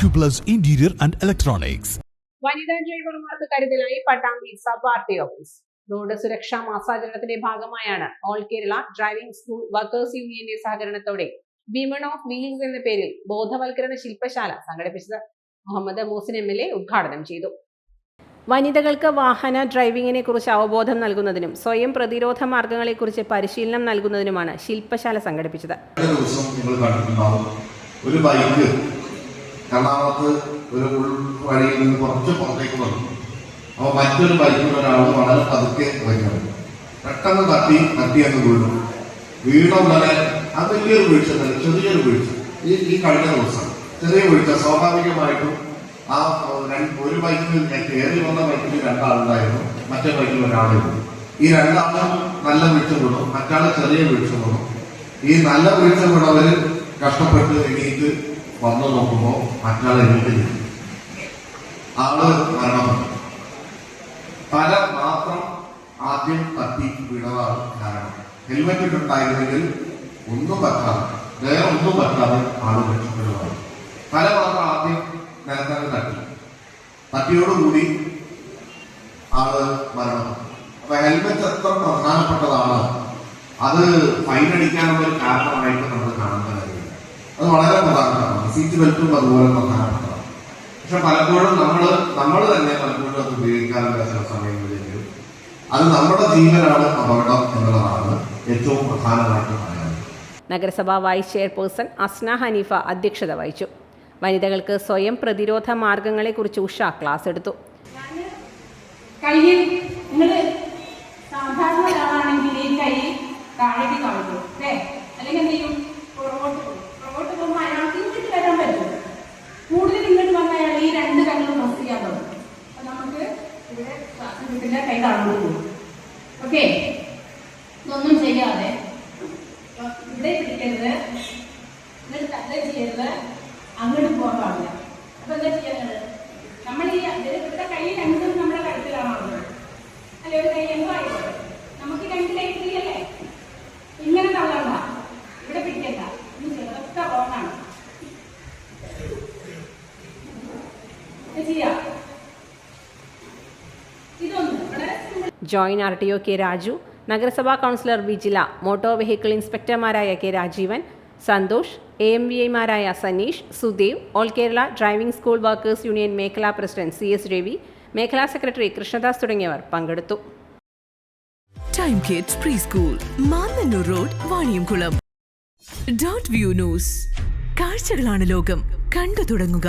Acuplus Interior and Electronics. വനിതാ ഡ്രൈവർമാർക്ക് കരുതലായി Pattambi sub RT office. Road സുരക്ഷാ മാസാചരണത്തിന്റെ ഭാഗമായാണ് all Kerala driving school workers യൂണിയന്റെ സഹകരണത്തോടെ വിമൺ ഓഫ് വീൽസ് എന്ന പേരിൽ ബോധവൽക്കരണ ശില്പശാല സംഘടിപ്പിച്ചത്. മുഹമ്മദ് മൂസിൻ MLA ഉദ്ഘാടനം ചെയ്തു. വനിതകൾക്ക് വാഹന ഡ്രൈവിംഗിനെ കുറിച്ച് അവബോധം നൽകുന്നതിനും സ്വയം പ്രതിരോധ മാർഗങ്ങളെക്കുറിച്ച് പരിശീലനം നൽകുന്നതിനുമാണ് ശില്പശാല സംഘടിപ്പിച്ചത്. ഒരു ബൈക്ക് എറണാകുളത്ത് ഒരു വഴിയിൽ നിന്ന് കുറച്ച് പുറത്തേക്ക് വന്നു. അപ്പോൾ മറ്റൊരു ബൈക്കിൽ ഒരാൾ വളരെ പതുക്കെ വരുന്നത് പെട്ടെന്ന് തട്ടി വീണു. വീണുള്ളവരെ അത് വലിയൊരു വീഴ്ച തന്നെ, ചെറിയൊരു വീഴ്ച. ഈ കഴിഞ്ഞ ദിവസം ചെറിയ വീഴ്ച. സ്വാഭാവികമായിട്ടും ആ ഒരു ബൈക്കിൽ കയറി വന്ന ബൈക്കിൽ രണ്ടാളുണ്ടായിരുന്നു, മറ്റേ ബൈക്കിൽ ഒരാളുണ്ട്. ഈ രണ്ടാളും നല്ല വീഴ്ച വീണു, മറ്റാൾ ചെറിയ വീഴ്ച വീണു. ഈ നല്ല വീഴ്ച വീണവര് കഷ്ടപ്പെട്ട് എണീറ്റ് വന്നു നോക്കുമ്പോൾ മറ്റാൾ എണീറ്റില്ല, ആള് മരണപ്പെട്ടു. തല മാത്രം ആദ്യം തട്ടി വീണതാണ് കാരണം. ഹെൽമെറ്റ് ഇട്ടുണ്ടായിരുന്നെങ്കിൽ ഒന്നും പറ്റാതെ, വേറെ ഒന്നും പറ്റാതെ ആള് രക്ഷപ്പെടുകയാണ്. തല മാത്രം ആദ്യം നിലത്തന്നെ തട്ടിയോടുകൂടി ആള് മരണപ്പെട്ടു. അപ്പൊ ഹെൽമെറ്റ് എത്ര പ്രധാനപ്പെട്ടതാണ്, അത് ഫൈനടിക്കാനുള്ള ഒരു കാരണമായിട്ട് നമ്മൾ കാണുന്ന കാര്യമില്ല. അത് വളരെ പ്രധാനപ്പെട്ടതാണ്. സീറ്റ് ബെൽറ്റും അതുപോലെ പ്രധാനപ്പെട്ടതാണ്. പക്ഷെ പലപ്പോഴും നമ്മൾ തന്നെ പലപ്പോഴും അത് ഉപയോഗിക്കാറുള്ള ചില സമയങ്ങളിലെങ്കിലും അത് നമ്മുടെ ജീവനാണ് അപകടം എന്നുള്ളതാണ് ഏറ്റവും പ്രധാനമായിട്ട് പറയുന്നത്. നഗരസഭാ വൈസ് ചെയർപേഴ്സൺ അസ്ന ഹനീഫ അധ്യക്ഷത വഹിച്ചു. വനിതകൾക്ക് സ്വയം പ്രതിരോധ മാർഗങ്ങളെക്കുറിച്ച് ഉഷ ക്ലാസ് എടുത്തു. സാധാരണ ഒരാളാണെങ്കിൽ ഈ കൈ താഴേക്ക് കാണിക്കും, അല്ലെങ്കിൽ എന്ത് ചെയ്യും, പുറകോട്ട് പോകുമ്പോൾ അയാൾക്ക് ഇങ്ങോട്ട് വരാൻ പറ്റും. കൂടുതൽ ഇങ്ങോട്ട് വന്ന അയാൾ ഈ രണ്ട് കൈകളും പ്രസ് ചെയ്യാൻ തുടങ്ങും. അപ്പൊ നമുക്ക് ഇവിടെ ശ്വാസം കിട്ടില്ല, കൈ താഴ്ന്നു പോകും. ഓക്കെ, ഇതൊന്നും ചെയ്യാതെ ഇവിടെ പിടിക്കരുത്, എന്നിട്ട് തല ചെയ്യരുത്, അങ്ങോട്ട് പോകാൻ പാടില്ല. അപ്പൊ എന്താ ചെയ്യുന്നത്, നമ്മൾ ഈ ഇവിടെ കൈ രണ്ടും നമ്മുടെ കഴുത്തിലാണുള്ളത്, അല്ലെ? ഒരു കൈ എന്തോ ആയിക്കോട്ടെ, നമുക്ക് രണ്ട് കൈ ഫ്രീ അല്ലേ? ഇങ്ങനെ തള്ളണ്ട, ഇവിടെ പിടിക്കണ്ട, ഒന്നും ചെറുതൊക്കെ റോങ്ങാണ്. ജോയിന്റ് RTO കെ രാജു, നഗരസഭാ കൗൺസിലർ വിജില, മോട്ടോർ വെഹിക്കിൾ ഇൻസ്പെക്ടർമാരായ കെ രാജീവൻ, സന്തോഷ്, AMVIമാരായ Saneesh, Sudev, all Kerala driving school workers union മേഖലാ പ്രസിഡന്റ് CS രവി, മേഖലാ സെക്രട്ടറി കൃഷ്ണദാസ് തുടങ്ങിയവർ പങ്കെടുത്തു. Time kids preschool, Mannannur road, Vaniyamkulam. Dot view news. കാഴ്ചകളാണ് ലോകം, കണ്ടു തുടങ്ങുക.